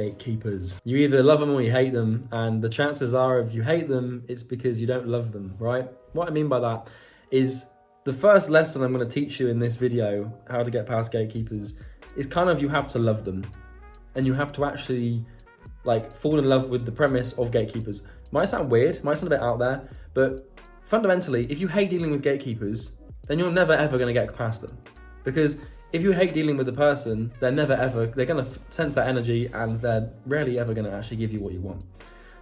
gatekeepers. You either love them or you hate them, and the chances are if you hate them, it's because you don't love them, right? What I mean by that is the first lesson I'm going to teach you in this video, how to get past gatekeepers, is kind of you have to love them, and you have to actually like fall in love with the premise of gatekeepers. Might sound weird, might sound a bit out there, but fundamentally, if you hate dealing with gatekeepers, then you're never ever going to get past them. Because if you hate dealing with the person, they're going to sense that energy, and they're rarely ever going to actually give you what you want.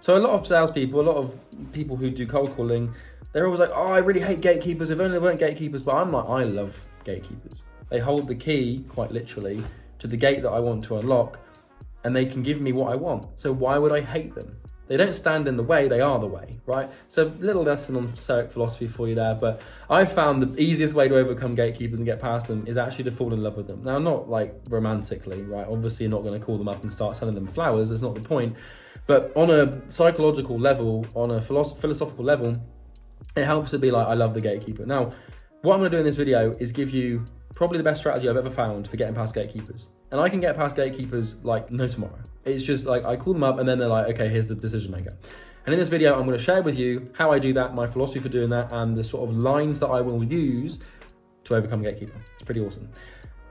So a lot of salespeople, a lot of people who do cold calling, they're always like, oh, I really hate gatekeepers. If only they weren't gatekeepers. But I'm like, I love gatekeepers. They hold the key, quite literally, to the gate that I want to unlock, and they can give me what I want. So why would I hate them? They don't stand in the way, they are the way, right? So little lesson on Stoic philosophy for you there, but I found the easiest way to overcome gatekeepers and get past them is actually to fall in love with them. Now, not like romantically, right? Obviously you're not gonna call them up and start selling them flowers, that's not the point. But on a psychological level, on a philosophical level, it helps to be like, I love the gatekeeper. Now, what I'm gonna do in this video is give you probably the best strategy I've ever found for getting past gatekeepers. And I can get past gatekeepers like no tomorrow. It's just like I call them up and then they're like, okay, here's the decision maker. And in this video, I'm going to share with you how I do that, my philosophy for doing that, and the sort of lines that I will use to overcome gatekeeper. It's pretty awesome.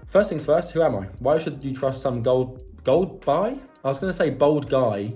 First things first, who am I? Why should you trust some gold buy? I was going to say bold guy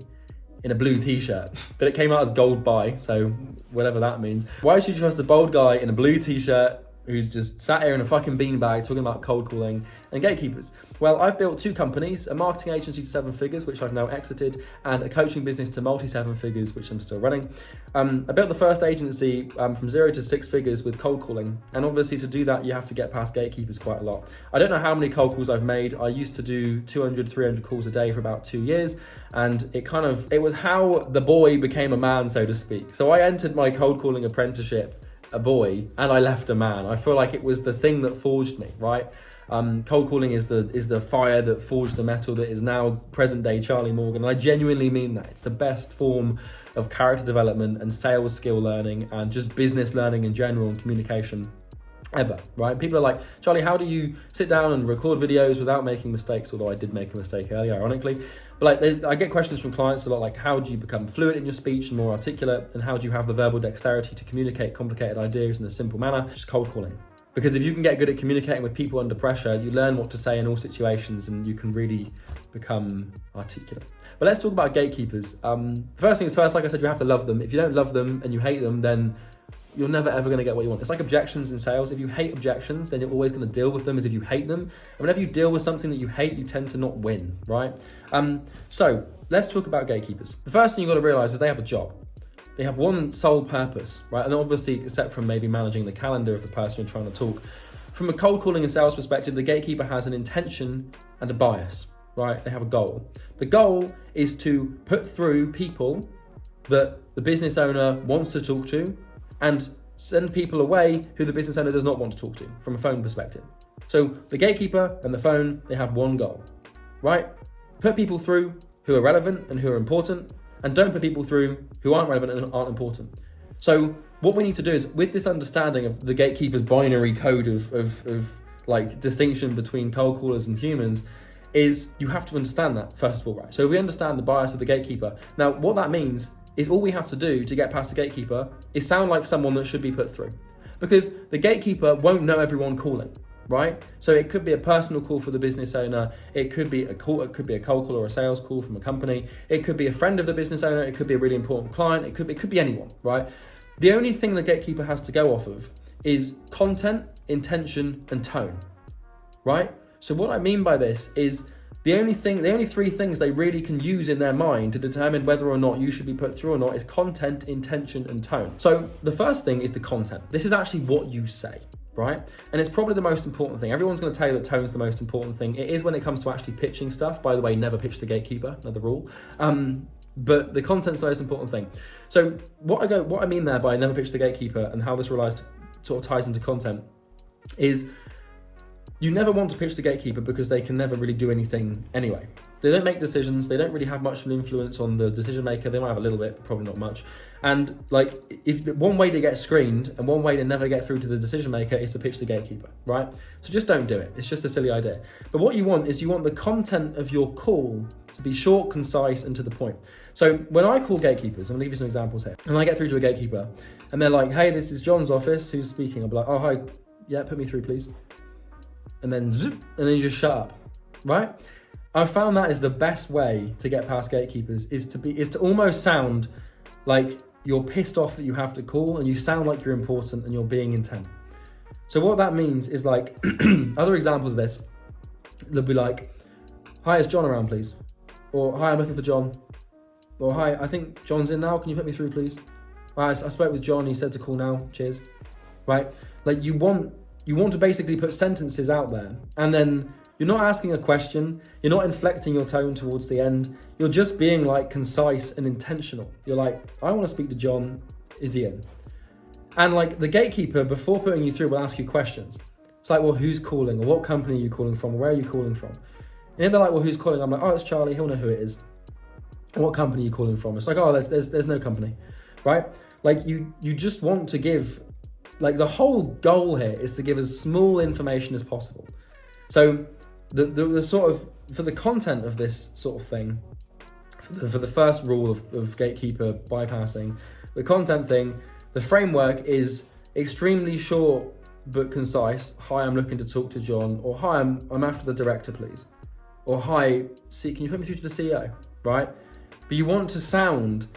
in a blue t-shirt, but it came out as gold buy, so whatever that means. Why should you trust a bold guy in a blue t-shirt who's just sat here in a fucking beanbag talking about cold calling and gatekeepers? Well, I've built two companies, a marketing agency to 7 figures, which I've now exited, and a coaching business to multi-7 figures, which I'm still running. I built the first agency from 0 to 6 figures with cold calling. And obviously to do that, you have to get past gatekeepers quite a lot. I don't know how many cold calls I've made. I used to do 200, 300 calls a day for about 2 years. And it was how the boy became a man, so to speak. So I entered my cold calling apprenticeship a boy, and I left a man. I feel like it was the thing that forged me, right? Cold calling is the fire that forged the metal that is now present day Charlie Morgan. And I genuinely mean that. It's the best form of character development and sales skill learning and just business learning in general and communication ever, right? People are like, Charlie, how do you sit down and record videos without making mistakes? Although I did make a mistake earlier, ironically. But like, I get questions from clients a lot, like, how do you become fluent in your speech and more articulate? And how do you have the verbal dexterity to communicate complicated ideas in a simple manner? Just cold calling. Because if you can get good at communicating with people under pressure, you learn what to say in all situations and you can really become articulate. But let's talk about gatekeepers. First things first, like I said, you have to love them. If you don't love them and you hate them, then you're never ever going to get what you want. It's like objections in sales. If you hate objections, then you're always going to deal with them as if you hate them. And whenever you deal with something that you hate, you tend to not win, right? So let's talk about gatekeepers. The first thing you've got to realize is they have a job. They have one sole purpose, right? And obviously, except from maybe managing the calendar of the person you're trying to talk, from a cold calling and sales perspective, the gatekeeper has an intention and a bias, right? They have a goal. The goal is to put through people that the business owner wants to talk to and send people away who the business owner does not want to talk to from a phone perspective. So the gatekeeper and the phone, they have one goal, right? Put people through who are relevant and who are important, and don't put people through who aren't relevant and aren't important. So what we need to do is, with this understanding of the gatekeeper's binary code of like distinction between cold callers and humans, is you have to understand that first of all, right? So if we understand the bias of the gatekeeper, now what that means is all we have to do to get past the gatekeeper is sound like someone that should be put through. Because the gatekeeper won't know everyone calling, right? So it could be a personal call for the business owner. It could be a call. It could be a cold call or a sales call from a company. It could be a friend of the business owner. It could be a really important client. It could be anyone, right? The only thing the gatekeeper has to go off of is content, intention, and tone, right? So what I mean by this is the only 3 things they really can use in their mind to determine whether or not you should be put through or not is content, intention, and tone. So the first thing is the content. This is actually what you say, right? And it's probably the most important thing. Everyone's going to tell you that tone's the most important thing. It is when it comes to actually pitching stuff. By the way, never pitch the gatekeeper, another rule. But the content's the most important thing. So what I mean there by never pitch the gatekeeper and how this sort of ties into content is you never want to pitch the gatekeeper because they can never really do anything anyway. They don't make decisions. They don't really have much of an influence on the decision maker. They might have a little bit, but probably not much. And like, if one way to get screened and one way to never get through to the decision maker is to pitch the gatekeeper, right? So just don't do it. It's just a silly idea. But what you want is you want the content of your call to be short, concise, and to the point. So when I call gatekeepers, I'm gonna give you some examples here. And I get through to a gatekeeper and they're like, hey, this is John's office. Who's speaking? I'll be like, oh, hi. Yeah, put me through, please. And then zip, and then you just shut up, right? I've found that is the best way to get past gatekeepers is to almost sound like you're pissed off that you have to call, and you sound like you're important and you're being intent. So what that means is, like, other examples of this, they'll be like, hi, is John around, please? Or hi, I'm looking for John. Or hi, I think John's in now. Can you put me through, please? I spoke with John. He said to call now. Cheers. Right? Like, you want to basically put sentences out there, and then you're not asking a question, you're not inflecting your tone towards the end, you're just being like concise and intentional. You're like, I want to speak to John, is he in? And like the gatekeeper, before putting you through, will ask you questions. It's like, well, who's calling, or what company are you calling from, or where are you calling from? And if they're like, well, who's calling? I'm like, oh, it's Charlie, he'll know who it is. What company are you calling from? It's like, oh, there's no company, right? Like you just want to give, like the whole goal here is to give as small information as possible. So the sort of, for the content of this sort of thing, for the first rule of gatekeeper bypassing, the content thing, the framework is extremely short but concise. Hi, I'm looking to talk to John, or hi, I'm after the director, please. Or hi, can you put me through to the CEO, right? But you want to sound,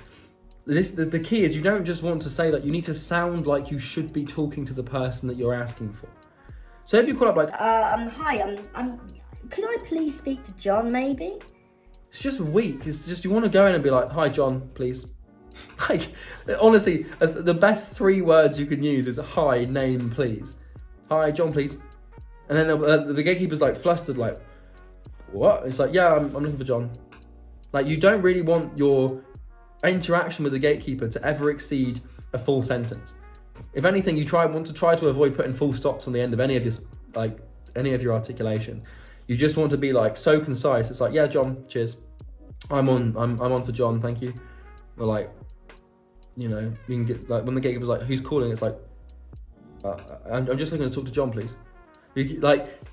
the key is you don't just want to say that, you need to sound like you should be talking to the person that you're asking for. So if you call up like, hi, could I please speak to John, maybe? It's just weak. It's just, you want to go in and be like, hi, John, please. Like, honestly, the best 3 words you can use is hi, name, please. Hi, John, please. And then the gatekeeper's like flustered, like, what? It's like, yeah, I'm looking for John. Like, you don't really want your interaction with the gatekeeper to ever exceed a full sentence. If anything, you want to try to avoid putting full stops on the end of any of your articulation. You just want to be like so concise. It's like, yeah, John, cheers. I'm on for John, thank you. Or like, you know, you can get like when the gatekeeper's like, who's calling? It's like, I'm just looking to talk to John, please. You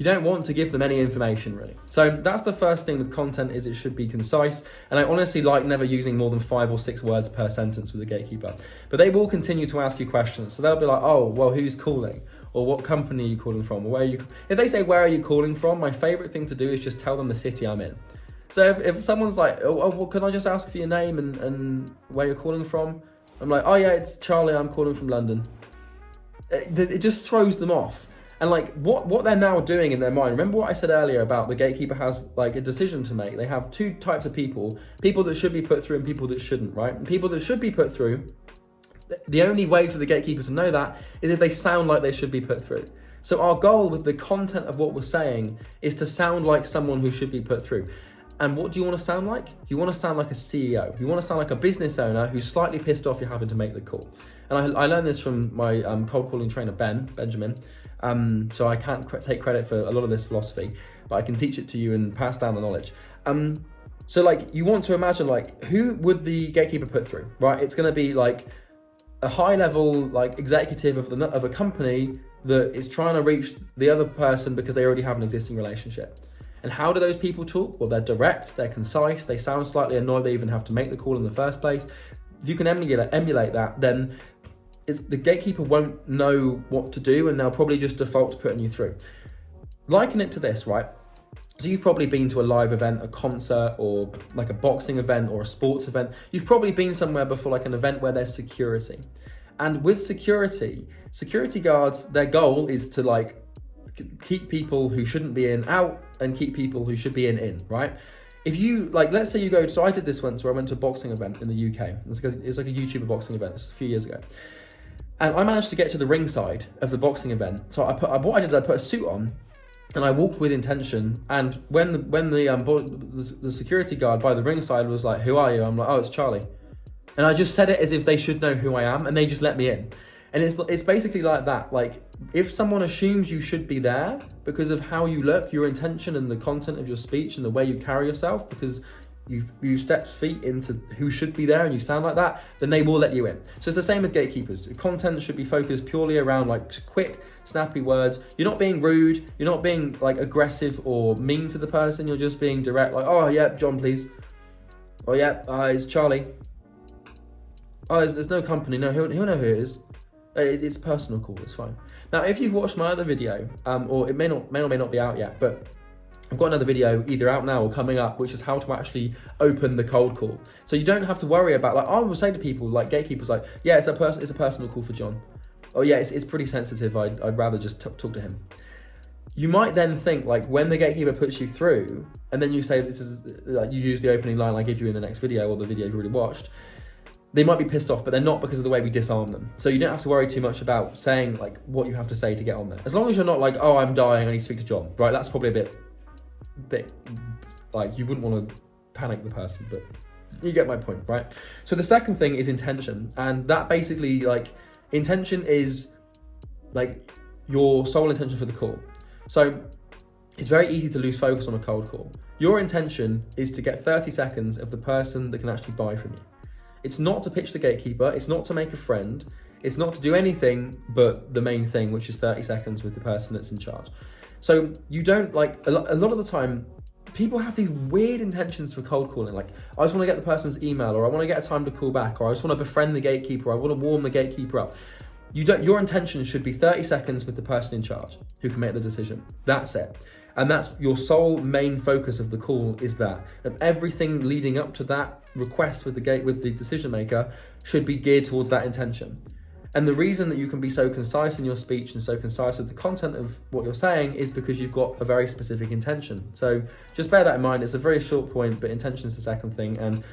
don't want to give them any information really. So that's the first thing with content, is it should be concise. And I honestly like never using more than 5 or 6 words per sentence with a gatekeeper. But they will continue to ask you questions. So they'll be like, oh, well, who's calling? Or what company are you calling from? Or where are you? If they say, where are you calling from? My favorite thing to do is just tell them the city I'm in. So if someone's like, oh, well, can I just ask for your name and where you're calling from? I'm like, oh yeah, it's Charlie, I'm calling from London. It just throws them off. And like what they're now doing in their mind, remember what I said earlier about the gatekeeper has like a decision to make. They have 2 types of people that should be put through and people that shouldn't, right? And people that should be put through, the only way for the gatekeeper to know that is if they sound like they should be put through. So our goal with the content of what we're saying is to sound like someone who should be put through. And what do you want to sound like? You want to sound like a CEO. You want to sound like a business owner who's slightly pissed off you're having to make the call. And I learned this from my cold calling trainer, Benjamin. So I can't take credit for a lot of this philosophy, but I can teach it to you and pass down the knowledge. So like, you want to imagine like, who would the gatekeeper put through, right? It's going to be like a high level like executive of a company that is trying to reach the other person because they already have an existing relationship. And how do those people talk? Well, they're direct, they're concise, they sound slightly annoyed they even have to make the call in the first place. If you can emulate that, then the gatekeeper won't know what to do, and they'll probably just default to putting you through. Liken it to this, right? So you've probably been to a live event, a concert, or like a boxing event or a sports event. You've probably been somewhere before, like an event where there's security. And with security guards, their goal is to like keep people who shouldn't be in out and keep people who should be in, right? If you, like, let's say you go, so I did this once where I went to a boxing event in the UK. It's like a YouTuber boxing event, it's a few years ago. And I managed to get to the ringside of the boxing event. So I put a suit on and I walked with intention. And when the security guard by the ringside was like, who are you? I'm like, oh, it's Charlie. And I just said it as if they should know who I am, and they just let me in. And it's basically like that. Like, if someone assumes you should be there because of how you look, your intention and the content of your speech and the way you carry yourself, because you stepped feet into who should be there and you sound like that, then they will let you in. So it's the same with gatekeepers. Content should be focused purely around like quick, snappy words. You're not being rude. You're not being like aggressive or mean to the person. You're just being direct. Like, oh yeah, John, please. Oh yeah, it's Charlie. Oh, there's no company. No, he'll know who it is. It's a personal call. It's fine. Now, if you've watched my other video, or it may or may not be out yet, but I've got another video either out now or coming up, which is how to actually open the cold call. So you don't have to worry about, like, I will say to people, like gatekeepers, like, yeah, it's a personal call for John. Oh yeah, it's pretty sensitive. I'd rather just talk to him. You might then think, like, when the gatekeeper puts you through, and then you say this is like, you use the opening line I give you in the next video or the video you've already watched. They might be pissed off, but they're not, because of the way we disarm them. So you don't have to worry too much about saying like what you have to say to get on there. As long as you're not like, oh, I'm dying, I need to speak to John, right? That's probably a bit like, you wouldn't want to panic the person, but you get my point, right? So the second thing is intention, and that basically, like, intention is like your sole intention for the call. So it's very easy to lose focus on a cold call. Your intention is to get 30 seconds of the person that can actually buy from you. It's not to pitch the gatekeeper, it's not to make a friend, it's not to do anything but the main thing, which is 30 seconds with the person that's in charge. So you don't, like, a lot of the time, people have these weird intentions for cold calling. Like, I just want to get the person's email, or I want to get a time to call back, or I just want to befriend the gatekeeper, or I want to warm the gatekeeper up. Your intention should be 30 seconds with the person in charge who can make the decision. That's it. And that's your sole main focus of the call, is that. And everything leading up to that request with the decision maker should be geared towards that intention. And the reason that you can be so concise in your speech and so concise with the content of what you're saying is because you've got a very specific intention. So just bear that in mind. It's a very short point, but intention is the second thing. And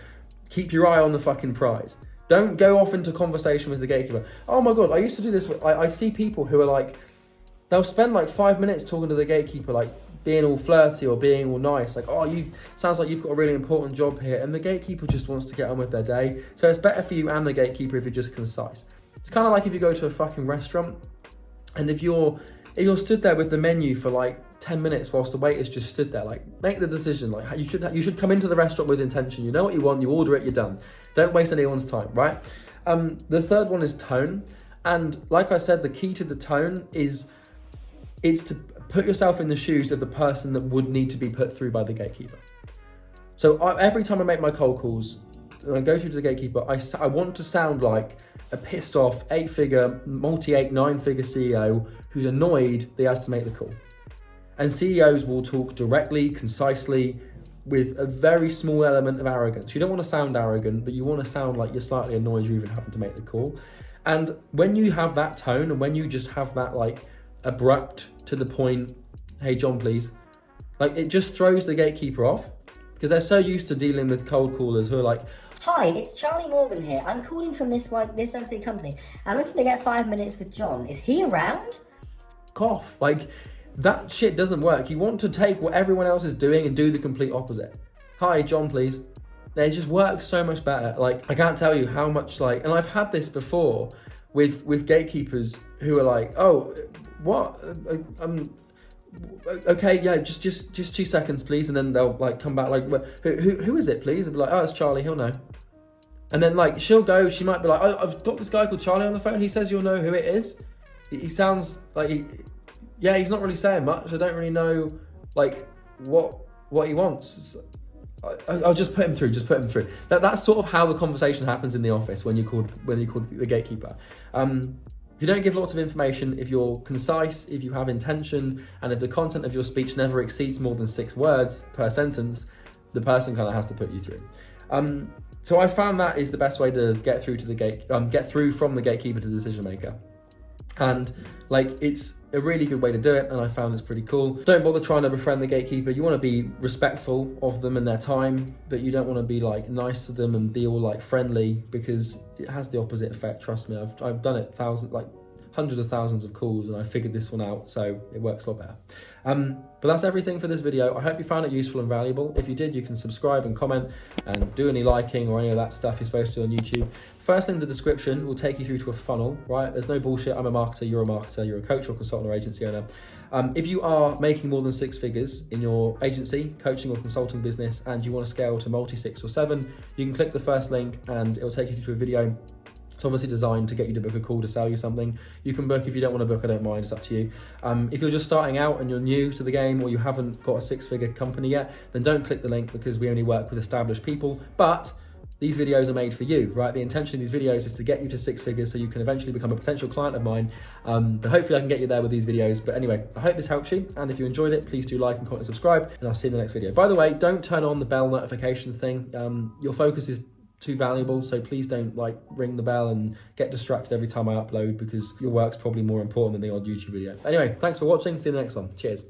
keep your eye on the fucking prize. Don't go off into conversation with the gatekeeper. Oh my God, I used to do this. I see people who are like, they'll spend like 5 minutes talking to the gatekeeper, like being all flirty or being all nice. Like, oh, sounds like you've got a really important job here. And the gatekeeper just wants to get on with their day. So it's better for you and the gatekeeper if you're just concise. It's kind of like if you go to a fucking restaurant, and if you're stood there with the menu for like 10 minutes whilst the waiter's just stood there, like, make the decision. Like, you should come into the restaurant with intention. You know what you want, you order it, you're done. Don't waste anyone's time, right? The third one is tone. And like I said, the key to the tone is it's to put yourself in the shoes of the person that would need to be put through by the gatekeeper. So every time I make my cold calls, and I go through to the gatekeeper, I want to sound like a pissed off 8-figure, multi-8, 9-figure CEO who's annoyed that he has to make the call. And CEOs will talk directly, concisely, with a very small element of arrogance. You don't want to sound arrogant, but you want to sound like you're slightly annoyed you're even having to make the call. And when you have that tone, and when you just have that like abrupt, to the point, hey John, please, like, it just throws the gatekeeper off, because they're so used to dealing with cold callers who are like, hi, it's Charlie Morgan here. I'm calling from this overseas company. I'm looking to get 5 minutes with John. Is he around? cough. Like, that shit doesn't work. You want to take what everyone else is doing and do the complete opposite. Hi, John, please. It just works so much better. Like, I can't tell you how much, like, and I've had this before with gatekeepers who are like, oh, what? Okay, yeah, just 2 seconds, please. And then they'll like come back like, who is it, please? And be like, oh, it's Charlie, he'll know. And then like she'll go, she might be like, oh, I've got this guy called Charlie on the phone. He says you'll know who it is. He sounds like he's not really saying much. I don't really know like what he wants. I'll just put him through. That's sort of how the conversation happens in the office when you call the gatekeeper. If you don't give lots of information, if you're concise, if you have intention, and if the content of your speech never exceeds more than 6 words per sentence, the person kind of has to put you through. So I found that is the best way to get through to the get through from the gatekeeper to the decision maker. And like, it's a really good way to do it, and I found it's pretty cool. Don't bother trying to befriend the gatekeeper. You want to be respectful of them and their time, but you don't want to be like nice to them and be all like friendly, because it has the opposite effect. Trust me, I've done it hundreds of thousands of calls, and I figured this one out, so it works a lot better. But that's everything for this video. I hope you found it useful and valuable. If you did, you can subscribe and comment and do any liking or any of that stuff you're supposed to on YouTube. First thing in the description will take you through to a funnel, right? There's no bullshit. I'm a marketer, you're a coach or consultant or agency owner. If you are making more than 6 figures in your agency, coaching or consulting business, and you want to scale to multi 6 or 7, you can click the first link and it'll take you through to a video. It's obviously designed to get you to book a call to sell you something. You can book. If you don't want to book, I don't mind, it's up to you. If you're just starting out and you're new to the game, or you haven't got a 6-figure company yet, then don't click the link, because we only work with established people. But these videos are made for you, right? The intention of these videos is to get you to 6 figures so you can eventually become a potential client of mine. But hopefully I can get you there with these videos. But anyway, I hope this helps you. And if you enjoyed it, please do like and comment and subscribe, and I'll see you in the next video. By the way, don't turn on the bell notifications thing. Your focus is too valuable, so please don't ring the bell and get distracted every time I upload, because your work's probably more important than the odd YouTube video. Anyway, thanks for watching. See you in the next one. Cheers.